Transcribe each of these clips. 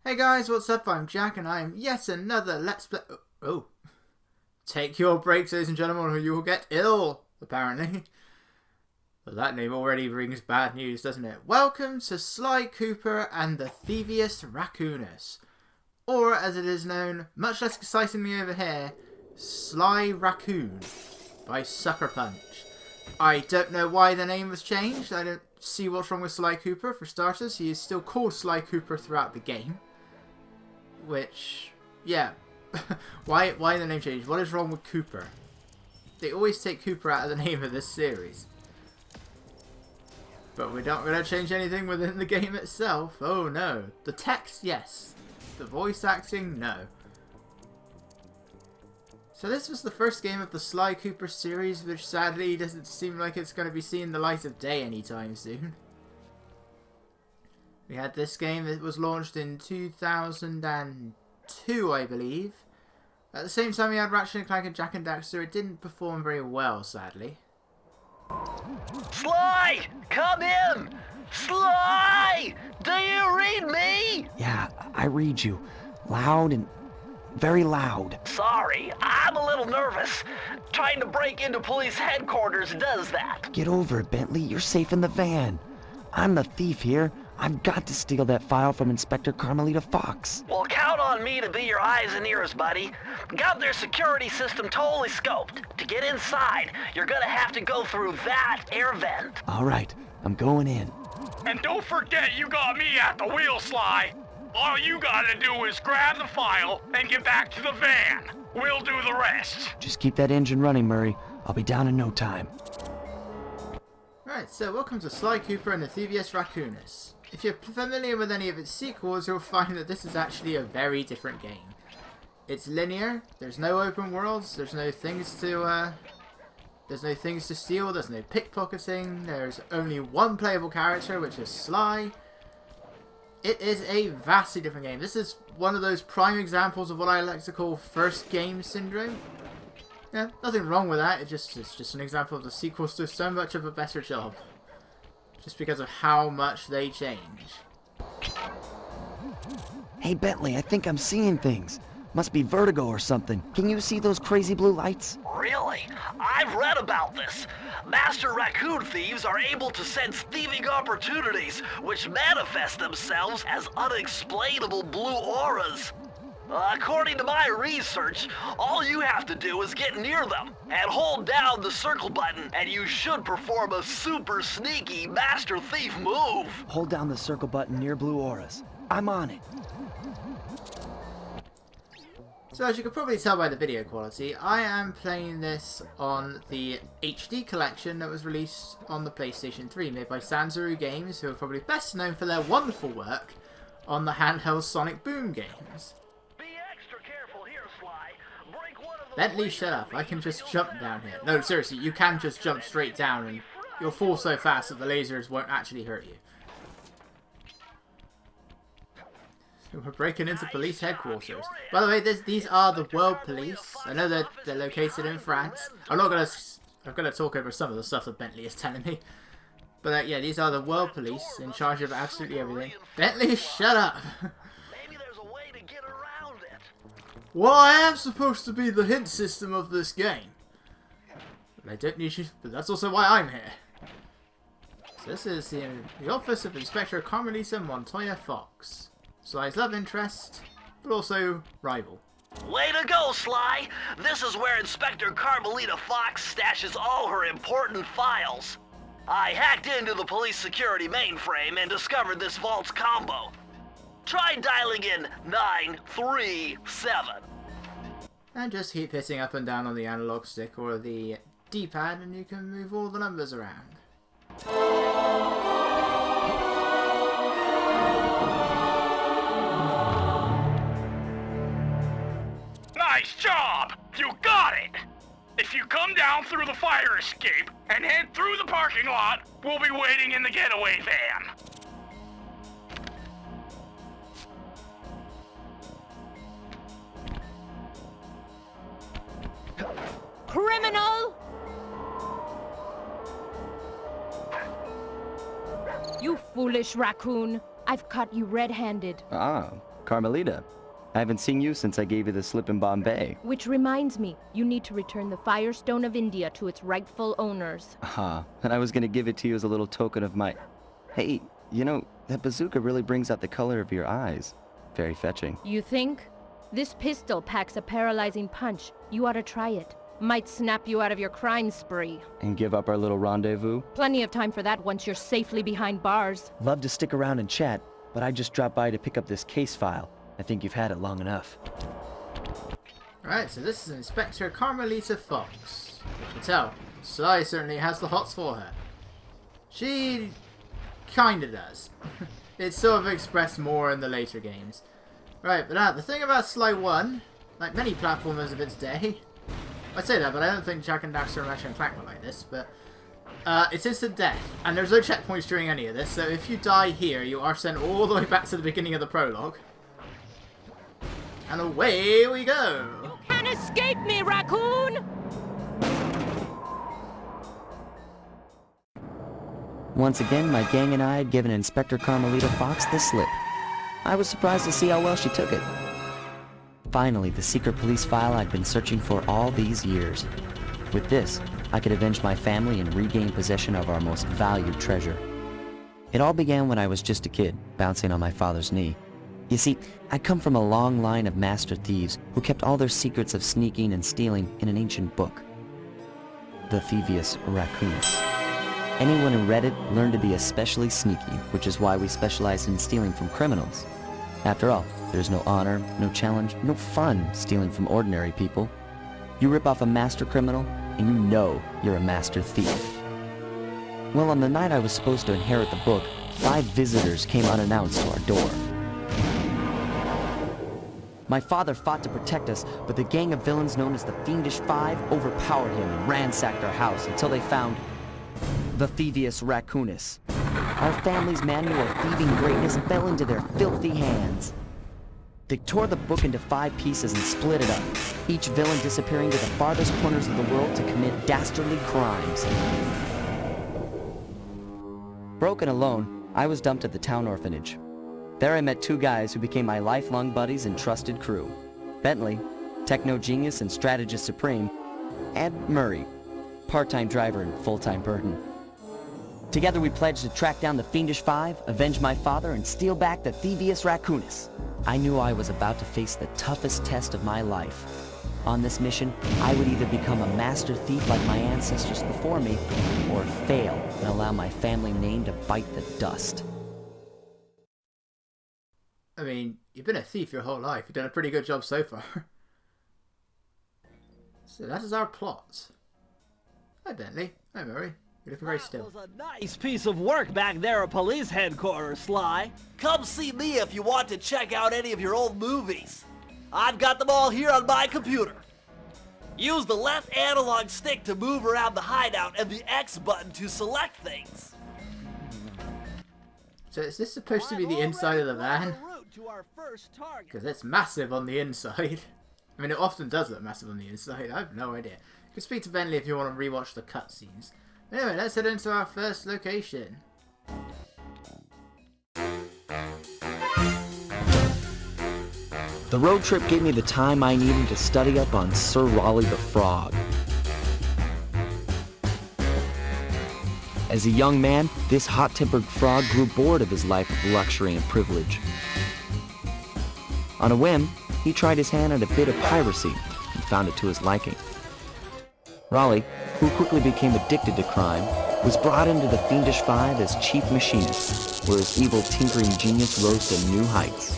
Hey guys, what's up? I'm Jack and I am yet another Let's Play... Oh. Take your breaks, ladies and gentlemen, or you will get ill, apparently. Well, that name already brings bad news, doesn't it? Welcome to Sly Cooper and the Thievius Raccoonus. Or, as it is known, much less excitingly over here, Sly Raccoon by Sucker Punch. I don't know why the name was changed. I don't see what's wrong with Sly Cooper. For starters, he is still called Sly Cooper throughout the game. Which, yeah. why the name change? What is wrong with Cooper? They always take Cooper out of the name of this series. But we're not going to change anything within the game itself. Oh no. The text, yes. The voice acting, no. So this was the first game of the Sly Cooper series, which sadly doesn't seem like it's going to be seeing the light of day anytime soon. We had this game that was launched in 2002, I believe. At the same time we had Ratchet & Clank and Jak and Daxter. It didn't perform very well, sadly. Sly! Come in! Sly! Do you read me? Yeah, I read you. Loud and very loud. Sorry, I'm a little nervous. Trying to break into police headquarters does that. Get over it, Bentley. You're safe in the van. I'm the thief here. I've got to steal that file from Inspector Carmelita Fox. Well, count on me to be your eyes and ears, buddy. Got their security system totally scoped. To get inside, you're gonna have to go through that air vent. All right, I'm going in. And don't forget you got me at the wheel, Sly. All you gotta do is grab the file and get back to the van. We'll do the rest. Just keep that engine running, Murray. I'll be down in no time. Right, so welcome to Sly Cooper and the Thievius Raccoonus. If you're familiar with any of its sequels, you'll find that this is actually a very different game. It's linear, there's no open worlds, there's no things to steal, there's no pickpocketing, there's only one playable character, which is Sly. It is a vastly different game. This is one of those prime examples of what I like to call first game syndrome. Yeah, nothing wrong with that, it's just an example of the sequels do so much of a better job. Just because of how much they change. Hey, Bentley, I think I'm seeing things. Must be vertigo or something. Can you see those crazy blue lights? Really? I've read about this. Master raccoon thieves are able to sense thieving opportunities, which manifest themselves as unexplainable blue auras. According to my research, all you have to do is get near them and hold down the circle button, and you should perform a super sneaky master thief move. Hold down the circle button near blue auras. I'm on it. So as you can probably tell by the video quality, I am playing this on the HD collection that was released on the PlayStation 3, made by Sanzaru Games, who are probably best known for their wonderful work on the handheld Sonic Boom games. Bentley, shut up. I can just jump down here. No, seriously, you can just jump straight down and you'll fall so fast that the lasers won't actually hurt you. So we're breaking into police headquarters. By the way, these are the World Police. I know they're located in France. I'm gonna talk over some of the stuff that Bentley is telling me. But yeah, these are the World Police in charge of absolutely everything. Bentley, shut up! Well, I am supposed to be the hint system of this game. But I don't need you, but that's also why I'm here. So this is the office of Inspector Carmelita Fox. Sly's love interest, but also rival. Way to go, Sly! This is where Inspector Carmelita Fox stashes all her important files. I hacked into the police security mainframe and discovered this vault's combo. Try dialing in 937. And just keep hitting up and down on the analog stick or the D-pad and you can move all the numbers around. Nice job! You got it! If you come down through the fire escape and head through the parking lot, we'll be waiting in the getaway van. Criminal! You foolish raccoon. I've caught you red-handed. Ah, Carmelita, I haven't seen you since I gave you the slip in Bombay. Which reminds me, you need to return the Firestone of India to its rightful owners. And I was gonna give it to you as a little token of my... Hey, you know, that bazooka really brings out the color of your eyes. Very fetching. You think? This pistol packs a paralyzing punch. You ought to try it. Might snap you out of your crime spree. And give up our little rendezvous? Plenty of time for that once you're safely behind bars. Love to stick around and chat, but I just dropped by to pick up this case file. I think you've had it long enough. Right, so this is Inspector Carmelita Fox. You can tell, Sly certainly has the hots for her. She kinda does. It's sort of expressed more in the later games. Right, but now, the thing about Sly 1, like many platformers of its day, I say that, but I don't think Jak and Daxter and Ratchet and Clank were like this, but it's instant death, and there's no checkpoints during any of this, so if you die here, you are sent all the way back to the beginning of the prologue. And away we go! You can't escape me, Raccoon! Once again, my gang and I had given Inspector Carmelita Fox the slip. I was surprised to see how well she took it. Finally, the secret police file I'd been searching for all these years. With this, I could avenge my family and regain possession of our most valued treasure. It all began when I was just a kid, bouncing on my father's knee. You see, I come from a long line of master thieves who kept all their secrets of sneaking and stealing in an ancient book. The Thievius Raccoonus. Anyone who read it learned to be especially sneaky, which is why we specialized in stealing from criminals. After all, there's no honor, no challenge, no fun stealing from ordinary people. You rip off a master criminal, and you know you're a master thief. Well, on the night I was supposed to inherit the book, 5 visitors came unannounced to our door. My father fought to protect us, but the gang of villains known as the Fiendish Five overpowered him and ransacked our house until they found the Thievius Raccoonus. Our family's manual of thieving greatness fell into their filthy hands. They tore the book into 5 pieces and split it up, each villain disappearing to the farthest corners of the world to commit dastardly crimes. Broken alone, I was dumped at the town orphanage. There I met 2 guys who became my lifelong buddies and trusted crew. Bentley, techno genius and strategist supreme, and Murray, part-time driver and full-time burden. Together we pledged to track down the Fiendish Five, avenge my father, and steal back the Thievius Raccoonus. I knew I was about to face the toughest test of my life. On this mission, I would either become a master thief like my ancestors before me, or fail and allow my family name to bite the dust. I mean, you've been a thief your whole life. You've done a pretty good job so far. So that is our plot. Hi Bentley. Hi Murray. You're looking very still. That was a nice piece of work back there at police headquarters, Sly. Come see me if you want to check out any of your old movies. I've got them all here on my computer. Use the left analog stick to move around the hideout and the X button to select things. So is this supposed to be the inside of the van? Because it's massive on the inside. I mean, it often does look massive on the inside. I have no idea. You can speak to Bentley if you want to rewatch the cutscenes. Anyway, let's head into our first location. The road trip gave me the time I needed to study up on Sir Raleigh the Frog. As a young man, this hot-tempered frog grew bored of his life of luxury and privilege. On a whim, he tried his hand at a bit of piracy and found it to his liking. Raleigh, who quickly became addicted to crime, was brought into the Fiendish Five as chief machinist, where his evil tinkering genius rose to new heights.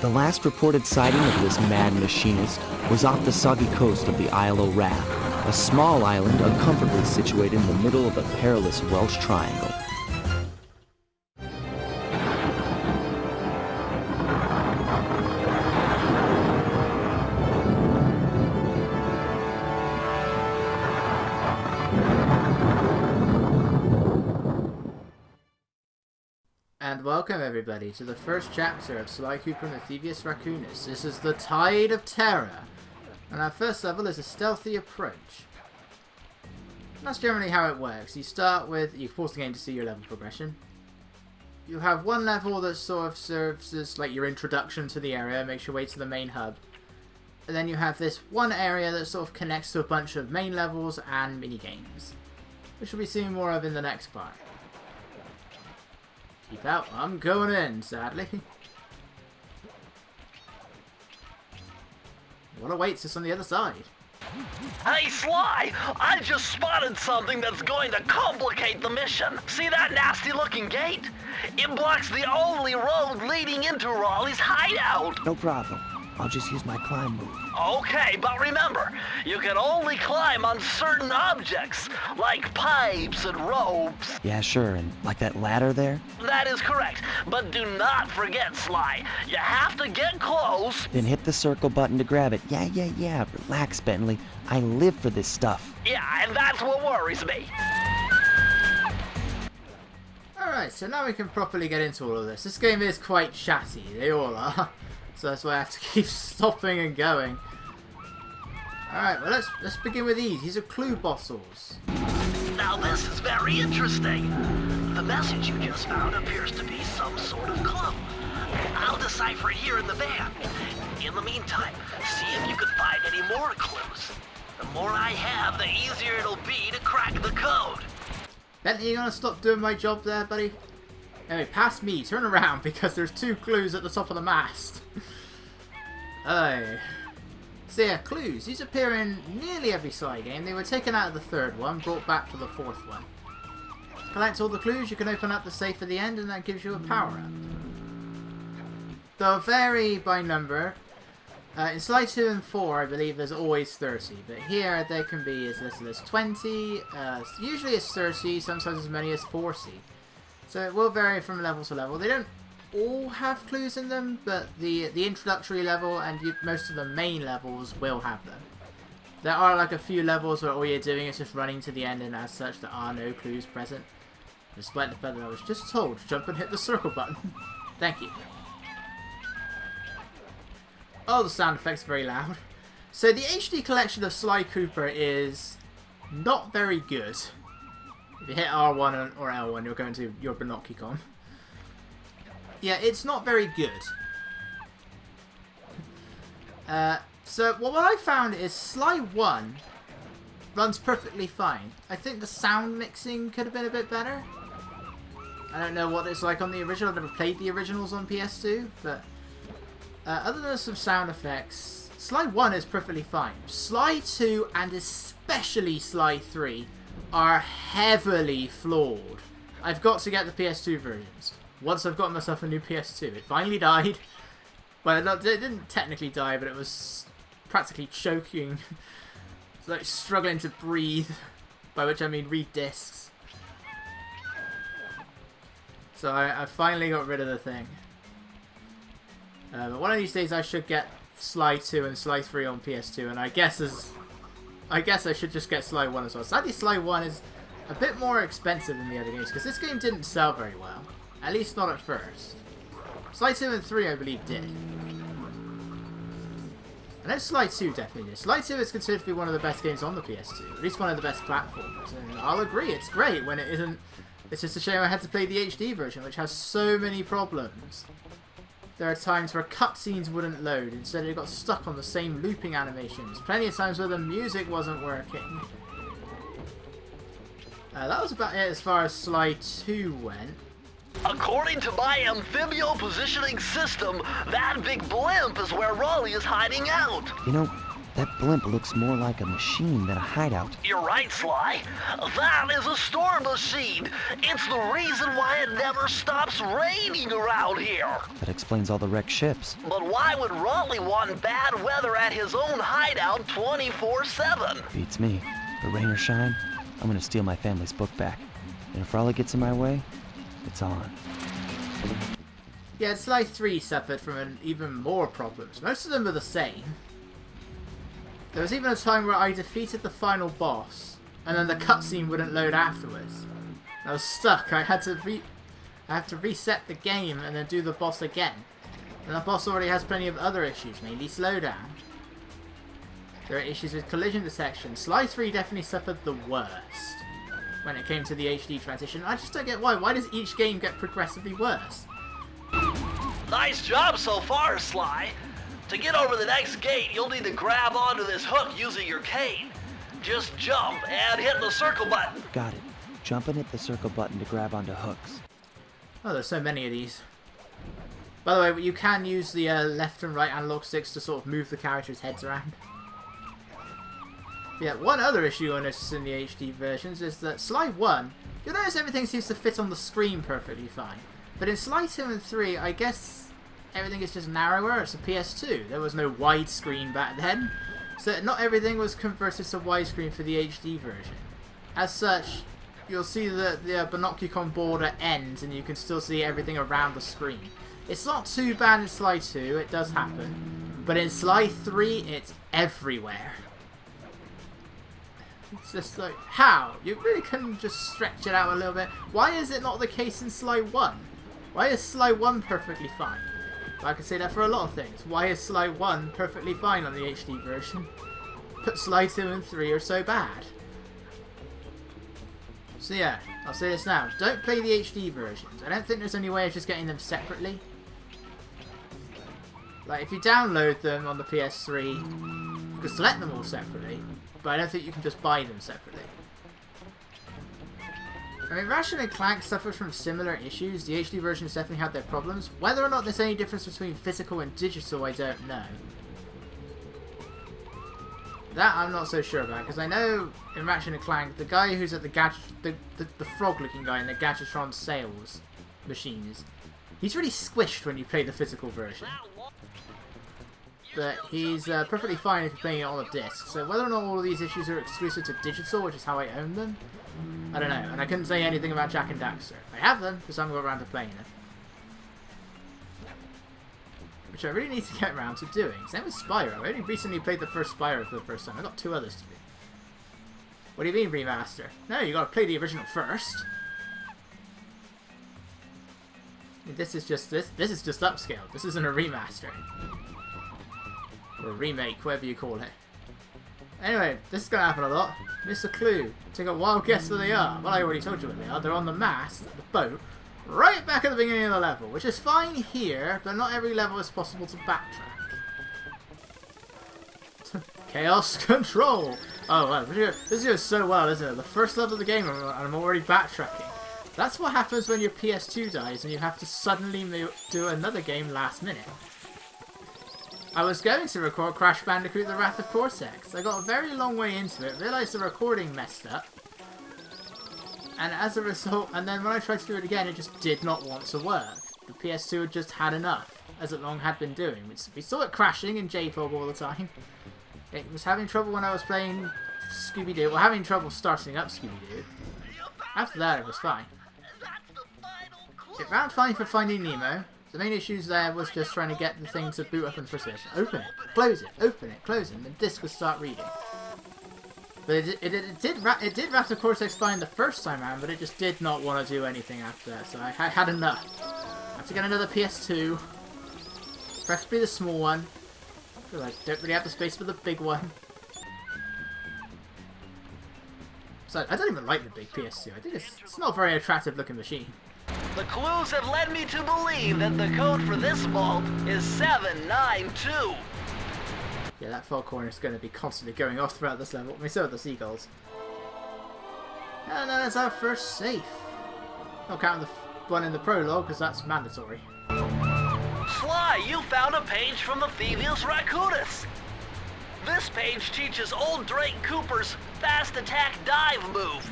The last reported sighting of this mad machinist was off the soggy coast of the Isle o' Wrath, a small island uncomfortably situated in the middle of a perilous Welsh triangle. And welcome everybody to the first chapter of Sly Cooper and the Thievius Raccoonus. This is the Tide of Terror, and our first level is a stealthy approach. And that's generally how it works. You start with, you pause the game to see your level progression. you have one level that sort of serves as like your introduction to the area, makes your way to the main hub. And then you have this one area that sort of connects to a bunch of main levels and mini games, which we'll be seeing more of in the next part. Keep out, I'm going in, sadly. What awaits us on the other side? Hey, Sly! I just spotted something that's going to complicate the mission. See that nasty-looking gate? It blocks the only road leading into Raleigh's hideout. No problem. I'll just use my climb move. Okay, but remember, you can only climb on certain objects, like pipes and ropes. Yeah, sure, and like that ladder there? That is correct, but do not forget, Sly. You have to get close. Then hit the circle button to grab it. Yeah. Relax, Bentley. I live for this stuff. Yeah, and that's what worries me. Alright, so now we can properly get into all of this. This game is quite chatty, they all are. So that's why I have to keep stopping and going. Alright, well let's begin with these. These are clue bottles. Now this is very interesting. The message you just found appears to be some sort of clue. I'll decipher it here in the van. In the meantime, see if you can find any more clues. The more I have, the easier it'll be to crack the code. Bentley, you gonna stop doing my job there, buddy? Anyway, past me, turn around, because there's 2 clues at the top of the mast. So yeah, clues. These appear in nearly every Sly game. They were taken out of the 3rd one, brought back for the 4th one. Collect all the clues, you can open up the safe at the end, and that gives you a power-up. They'll vary by number. In Sly 2 and 4, I believe there's always 30, but here they can be as little as 20, usually it's 30, sometimes as many as 40. So it will vary from level to level. They don't all have clues in them, but the introductory level and most of the main levels will have them. There are like a few levels where all you're doing is just running to the end, and as such there are no clues present. Despite the fact that I was just told to jump and hit the circle button. Thank you. Oh, the sound effects are very loud. So the HD collection of Sly Cooper is not very good. If you hit R1 or L1, you'll go into your Binocucon. Yeah, it's not very good. So what I found is Sly 1 runs perfectly fine. I think the sound mixing could have been a bit better. I don't know what it's like on the original. I've never played the originals on PS2, but other than some sound effects, Sly 1 is perfectly fine. Sly 2 and especially Sly 3 are heavily flawed. I've got to get the PS2 versions. Once I've got myself a new PS2. It finally died. Well, it didn't technically die, but it was practically choking. It's like struggling to breathe. By which I mean read discs. So I finally got rid of the thing. But one of these days I should get Sly 2 and Sly 3 on PS2, and I guess I should just get Sly 1 as well. Sadly, Sly 1 is a bit more expensive than the other games, because this game didn't sell very well. At least not at first. Sly 2 and 3, I believe, did. I know Sly 2 definitely did. Sly 2 is considered to be one of the best games on the PS2. At least one of the best platformers. And I'll agree, it's great when it isn't. It's just a shame I had to play the HD version, which has so many problems. There are times where cutscenes wouldn't load. Instead, it got stuck on the same looping animations. Plenty of times where the music wasn't working. That was about it as far as Sly 2 went. According to my amphibio positioning system, that big blimp is where Raleigh is hiding out. You know, that blimp looks more like a machine than a hideout. You're right, Sly. That is a storm machine. It's the reason why it never stops raining around here. That explains all the wrecked ships. But why would Raleigh want bad weather at his own hideout 24/7? Beats me. But rain or shine, I'm gonna steal my family's book back. And if Raleigh gets in my way, it's on. Yeah, Sly 3 suffered from even more problems. Most of them are the same. There was even a time where I defeated the final boss, and then the cutscene wouldn't load afterwards. I was stuck. I had to reset the game and then do the boss again. And the boss already has plenty of other issues, mainly slowdown. There are issues with collision detection. Sly 3 definitely suffered the worst. when it came to the HD transition. I just don't get why. Why does each game get progressively worse? Nice job so far, Sly. To get over the next gate, you'll need to grab onto this hook using your cane. Just jump and hit the circle button. Got it. Jump and hit the circle button to grab onto hooks. Oh, there's so many of these. By the way, you can use the left and right analog sticks to sort of move the characters' heads around. Yeah, one other issue I noticed in the HD versions is that Sly 1, you'll notice everything seems to fit on the screen perfectly fine. But in Sly 2 and 3, I guess everything is just narrower. It's a PS2. There was no widescreen back then. So not everything was converted to widescreen for the HD version. As such, you'll see that the Binocucon border ends and you can still see everything around the screen. It's not too bad in Sly 2, it does happen. But in Sly 3, it's everywhere. It's just like, how? You really couldn't just stretch it out a little bit. Why is it not the case in Sly 1? Why is Sly 1 perfectly fine? I can say that for a lot of things. Why is Sly 1 perfectly fine on the HD version? But Sly 2 and 3 are so bad. So yeah, I'll say this now. Don't play the HD versions. I don't think there's any way of just getting them separately. Like, if you download them on the PS3, you can select them all separately. But I don't think you can just buy them separately. I mean, Ratchet and Clank suffers from similar issues. The HD versions definitely had their problems. Whether or not there's any difference between physical and digital, I don't know. That I'm not so sure about, because I know in Ratchet and Clank, the guy who's at the frog-looking guy in the Gadgetron sales machines, he's really squished when you play the physical version. But he's perfectly fine if you're playing it on a disc. So whether or not all of these issues are exclusive to digital, which is how I own them, I don't know. And I couldn't say anything about Jak and Daxter. I have them, just haven't got around to playing them. Which I really need to get around to doing. Same with Spyro. I only recently played the first Spyro for the first time. I got 2 others to do. What do you mean remaster? No, you gotta play the original first. This is just upscaled. This isn't a remaster. Or a remake, whatever you call it. Anyway, this is going to happen a lot. Miss a clue. Take a wild guess where they are. Well, I already told you where they are. They're on the mast, the boat, right back at the beginning of the level. Which is fine here, but not every level is possible to backtrack. Chaos Control! Oh, wow. This goes so well, isn't it? The first level of the game and I'm already backtracking. That's what happens when your PS2 dies and you have to suddenly do another game last minute. I was going to record Crash Bandicoot The Wrath of Cortex. I got a very long way into it, realised the recording messed up, and as a result, and then when I tried to do it again, it just did not want to work. The PS2 had just had enough, as it long had been doing. We saw it crashing in JPOG all the time. It was having trouble when I was playing Scooby-Doo, well, having trouble starting up Scooby-Doo. After that, it was fine. It ran fine for Finding Nemo. The main issues there was just trying to get the thing to boot up in the first place. Open it, close it, open it, close it, and the disc would start reading. But it did Wrath of Cortex fine the first time around, but it just did not want to do anything after that, so I had enough. I have to get another PS2, preferably the small one, because I don't really have the space for the big one. So I don't even like the big PS2, I think it's not a very attractive looking machine. The clues have led me to believe that the code for this vault is 792. Yeah, that foghorn is going to be constantly going off throughout this level. I mean, so are the seagulls. And then it's our first safe. Not counting the one in the prologue, because that's mandatory. Sly, you found a page from the Thievius Raccoonus. This page teaches old Drake Cooper's fast attack dive move.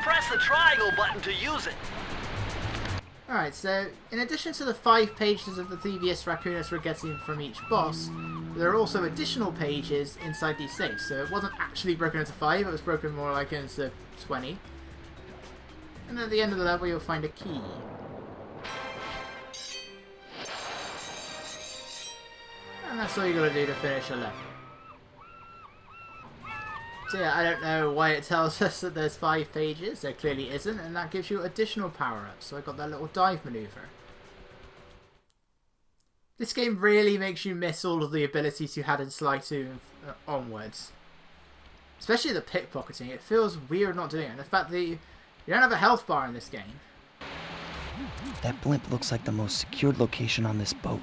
Press the triangle button to use it. Alright, so in addition to the 5 pages of the Thievius Raccoonus we're getting from each boss, there are also additional pages inside these safes. So it wasn't actually broken into 5, it was broken more like into 20. And at the end of the level you'll find a key. And that's all you gotta do to finish a level. So yeah, I don't know why it tells us that there's 5 pages, there clearly isn't, and that gives you additional power-ups, so I got that little dive maneuver. This game really makes you miss all of the abilities you had in Sly 2 onwards. Especially the pickpocketing. It feels weird not doing it. And the fact that you don't have a health bar in this game. That blimp looks like the most secured location on this boat.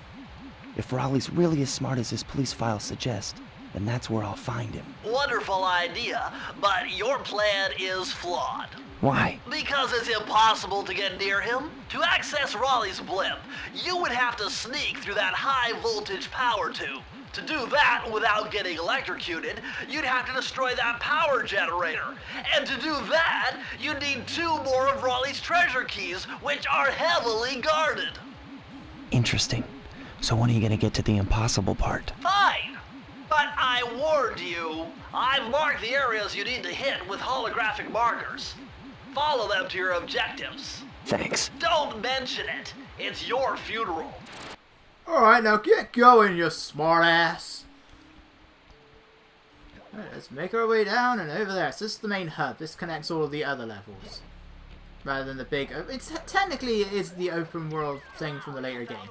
If Raleigh's really as smart as his police files suggest, then that's where I'll find him. Wonderful idea, but your plan is flawed. Why? Because it's impossible to get near him. To access Raleigh's blimp, you would have to sneak through that high-voltage power tube. To do that without getting electrocuted, you'd have to destroy that power generator. And to do that, you'd need 2 more of Raleigh's treasure keys, which are heavily guarded. Interesting. So when are you gonna get to the impossible part? Fine. But I warned you. I've marked the areas you need to hit with holographic markers. Follow them to your objectives. Thanks. Don't mention it. It's your funeral. Alright, now get going, you smart ass. Alright, let's make our way down and over there. So this is the main hub. This connects all of the other levels. Rather than the big... Technically, it is the open world thing from the later games.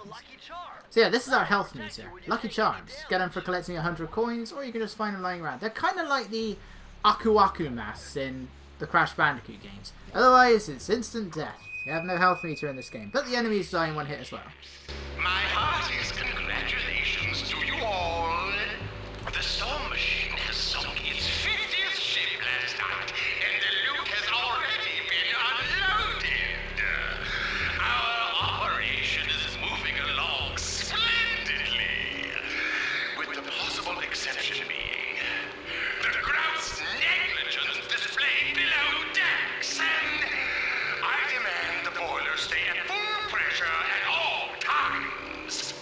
So yeah, this is our health meter. Lucky Charms. Get them for collecting 100 coins, or you can just find them lying around. They're kind of like the Aku Aku masks in the Crash Bandicoot games. Otherwise, it's instant death. You have no health meter in this game, but the enemies die in one hit as well. My heartiest congratulations to you all. The storm machine has sunk its 50th ship last night, and the loot has already been unloaded. Our operation is moving along splendidly, with the possible exception being the grouse negligence displayed below decks, and I demand the boilers stay at full pressure at all times.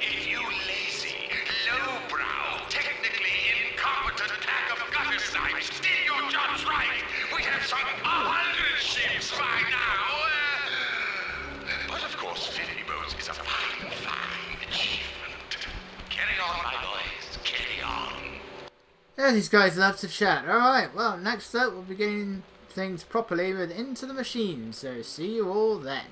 If you lazy, lowbrow, technically incompetent pack of gutter snipes did your jobs right, we'd have sunk 100 ships by now. But of course, 50 boats is a fine, fine achievement. Carry on, my boys, carry on. Yeah, these guys love to chat. Alright, well, next up we'll be getting things properly with Into the Machine, so see you all then.